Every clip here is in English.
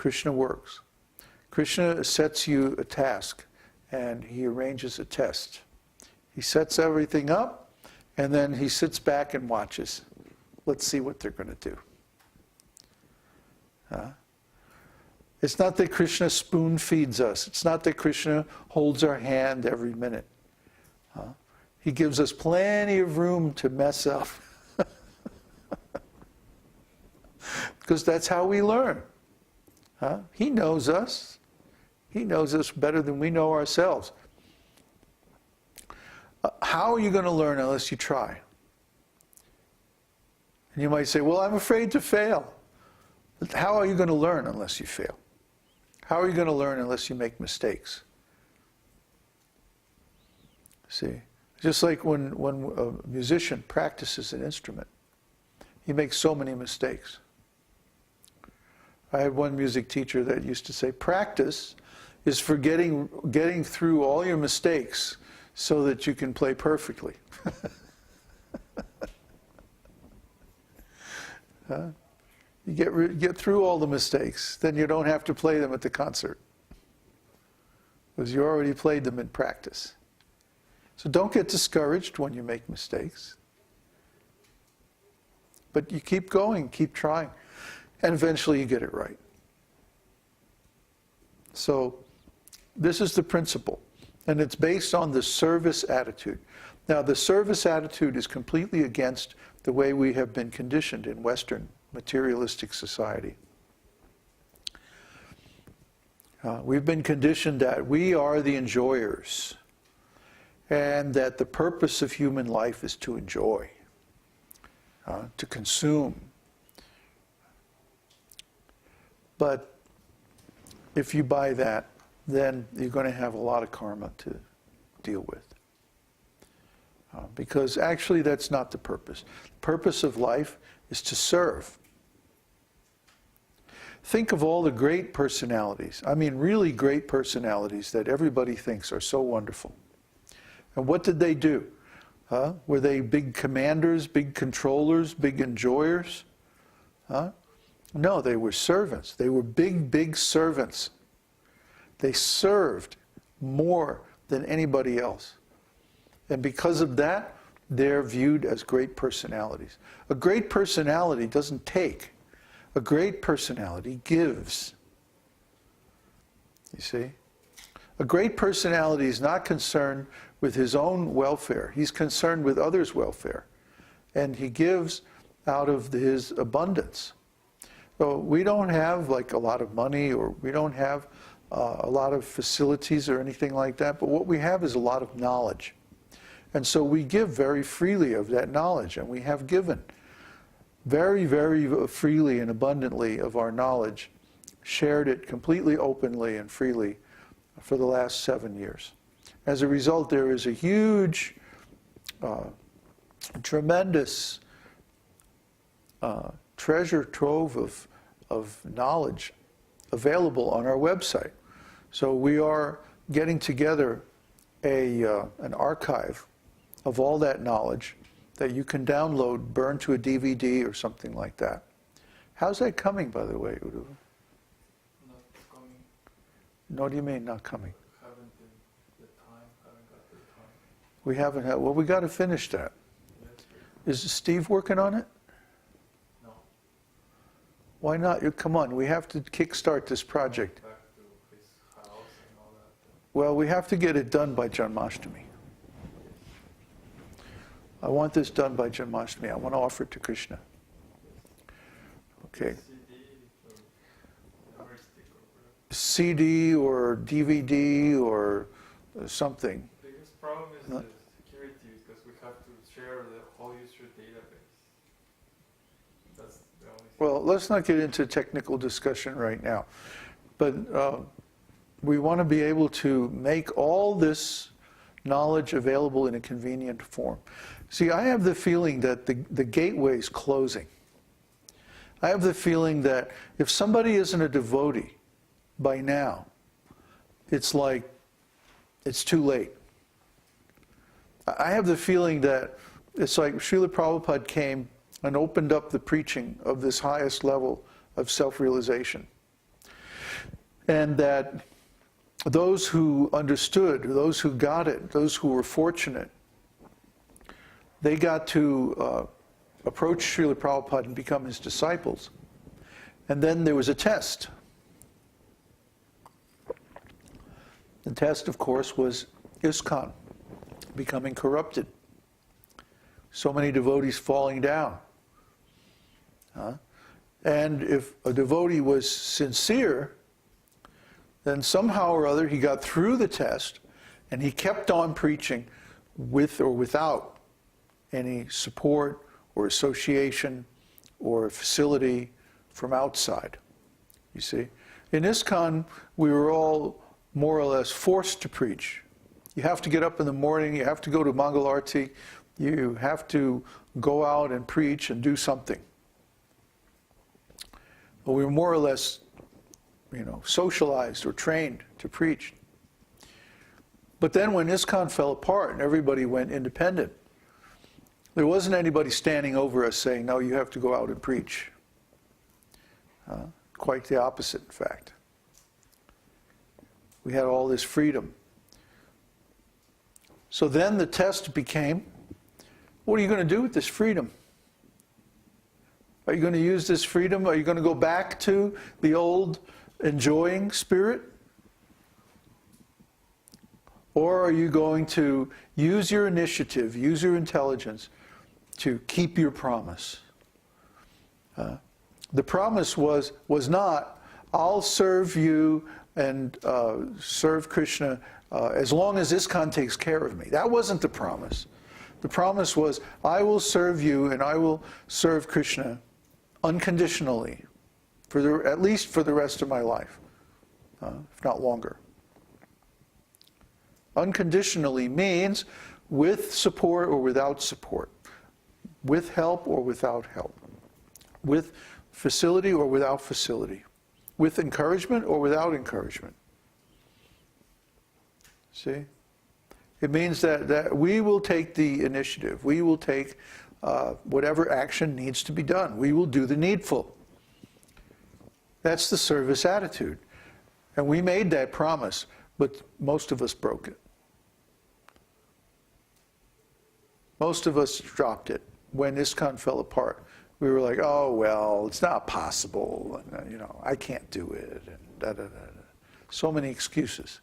Krishna works. Krishna sets you a task, and he arranges a test. He sets everything up, and then he sits back and watches. Let's see what they're going to do. It's not that Krishna spoon feeds us. It's not that Krishna holds our hand every minute. He gives us plenty of room to mess up. Because that's how we learn. He knows us. He knows us better than we know ourselves. How are you going to learn unless you try? And you might say, well, I'm afraid to fail. But how are you going to learn unless you fail? How are you going to learn unless you make mistakes? See, just like when a musician practices an instrument, he makes so many mistakes. I had one music teacher that used to say, practice is for getting through all your mistakes so that you can play perfectly. You get through all the mistakes, then you don't have to play them at the concert. Because you already played them in practice. So don't get discouraged when you make mistakes. But you keep going, keep trying. And eventually you get it right. So this is the principle. And it's based on the service attitude. Now the service attitude is completely against the way we have been conditioned in Western materialistic society. We've been conditioned that we are the enjoyers, and that the purpose of human life is to enjoy, to consume. But if you buy that, then you're going to have a lot of karma to deal with. Because actually that's not the purpose. The purpose of life is to serve. Think of all the great personalities, I mean really great personalities that everybody thinks are so wonderful. And what did they do? Were they big commanders, big controllers, big enjoyers? No, they were servants. They were big, big servants. They served more than anybody else. And because of that, they're viewed as great personalities. A great personality doesn't take. A great personality gives. You see? A great personality is not concerned with his own welfare. He's concerned with others' welfare. And he gives out of his abundance. So we don't have like a lot of money, or we don't have a lot of facilities or anything like that, but what we have is a lot of knowledge. And so we give very freely of that knowledge, and we have given very, very freely and abundantly of our knowledge, shared it completely openly and freely for the last 7 years. As a result, there is a huge, tremendous treasure trove of knowledge available on our website. So we are getting together an archive of all that knowledge that you can download, burn to a DVD or something like that. How's that coming, by the way, Udu? Not coming. What do you mean, not coming? Haven't the time, haven't got the time. We haven't had, well, we got to finish that. Yes, Is Steve working on it? no. Why not? Come on, we have to kickstart this project. Back to his house and all that. Well, we have to get it done by Janmashtami. I want this done by Janmashtami. I want to offer it to Krishna. Okay. CD or DVD or something. The biggest problem is the security, because we have to share the whole user database. That's the only thing. Well, let's not get into technical discussion right now. But we want to be able to make all this knowledge available in a convenient form. See, I have the feeling that the gateway is closing. I have the feeling that if somebody isn't a devotee by now, it's like, it's too late. I have the feeling that it's like Śrīla Prabhupāda came and opened up the preaching of this highest level of self-realization. And that those who understood, those who got it, those who were fortunate, they got to approach Śrīla Prabhupada and become his disciples. And then there was a test. The test, of course, was ISKCON becoming corrupted. So many devotees falling down. And if a devotee was sincere, then somehow or other he got through the test and he kept on preaching with or without any support or association or facility from outside. You see? In ISKCON, we were all more or less forced to preach. You have to get up in the morning, you have to go to Mangalarti, you have to go out and preach and do something. But we were more or less, socialized or trained to preach. But then when ISKCON fell apart and everybody went independent, there wasn't anybody standing over us saying, no, you have to go out and preach. Quite the opposite, in fact. We had all this freedom. So then the test became, what are you going to do with this freedom? Are you going to use this freedom? Are you going to go back to the old enjoying spirit? Or are you going to use your initiative, use your intelligence to keep your promise? The promise was not, I'll serve you and serve Krishna as long as ISKCON takes care of me. That wasn't the promise. The promise was, I will serve you and I will serve Krishna unconditionally, at least for the rest of my life, if not longer. Unconditionally means with support or without support, with help or without help, with facility or without facility, with encouragement or without encouragement. See? It means that we will take the initiative. We will take whatever action needs to be done. We will do the needful. That's the service attitude. And we made that promise, but most of us broke it. Most of us dropped it. When ISKCON fell apart, we were like, oh, well, it's not possible. And, I can't do it. And da-da-da-da. So many excuses.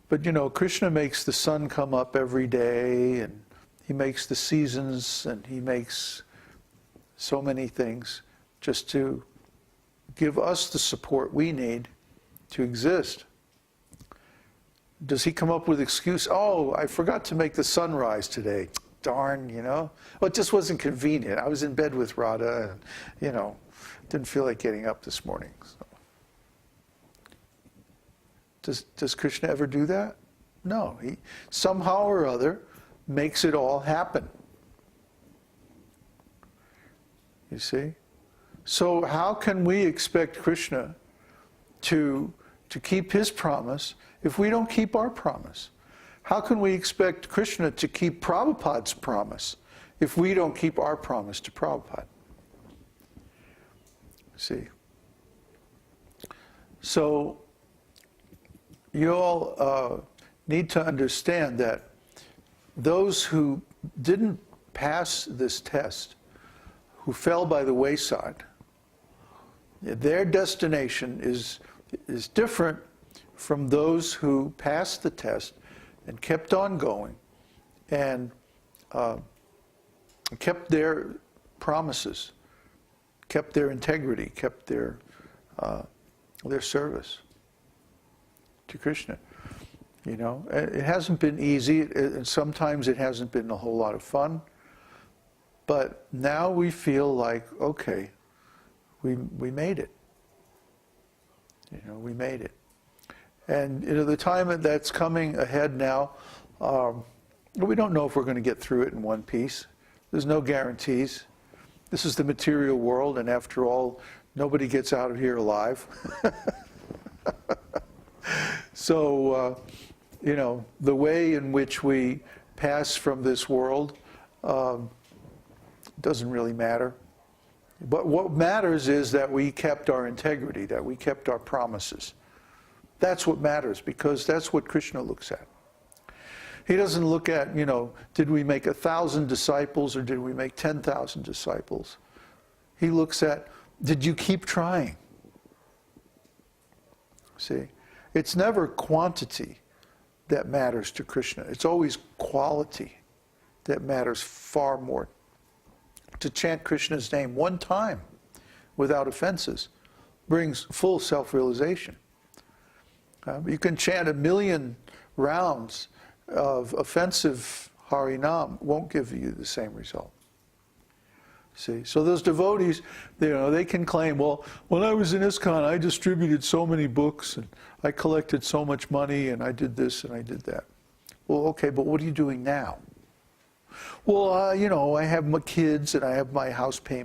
But, Krishna makes the sun come up every day, and he makes the seasons, and he makes so many things just to give us the support we need to exist. Does he come up with excuse? Oh, I forgot to make the sunrise today. Darn, Well, it just wasn't convenient. I was in bed with Radha, and, didn't feel like getting up this morning. So. Does Krishna ever do that? No. He somehow or other makes it all happen. You see? So how can we expect Krishna to keep his promise if we don't keep our promise? How can we expect Krishna to keep Prabhupada's promise if we don't keep our promise to Prabhupada? See? So you all need to understand that those who didn't pass this test, who fell by the wayside, their destination is different from those who passed the test and kept on going and kept their promises, kept their integrity, kept their service to Krishna. It hasn't been easy, and sometimes it hasn't been a whole lot of fun, but now we feel like, okay, we made it. We made it. And the time that's coming ahead now, we don't know if we're going to get through it in one piece. There's no guarantees. This is the material world, and after all, nobody gets out of here alive. So, the way in which we pass from this world doesn't really matter. But what matters is that we kept our integrity, that we kept our promises. That's what matters, because that's what Krishna looks at. He doesn't look at, did we make 1,000 disciples or did we make 10,000 disciples? He looks at, did you keep trying? See, it's never quantity that matters to Krishna. It's always quality that matters far more. To chant Krishna's name one time without offenses brings full self-realization. You can chant 1,000,000 rounds of offensive Harinam, won't give you the same result. See, so those devotees, they can claim, well, when I was in ISKCON, I distributed so many books, and I collected so much money, and I did this, and I did that. Well, okay, but what are you doing now? Well, I have my kids, and I have my house payment.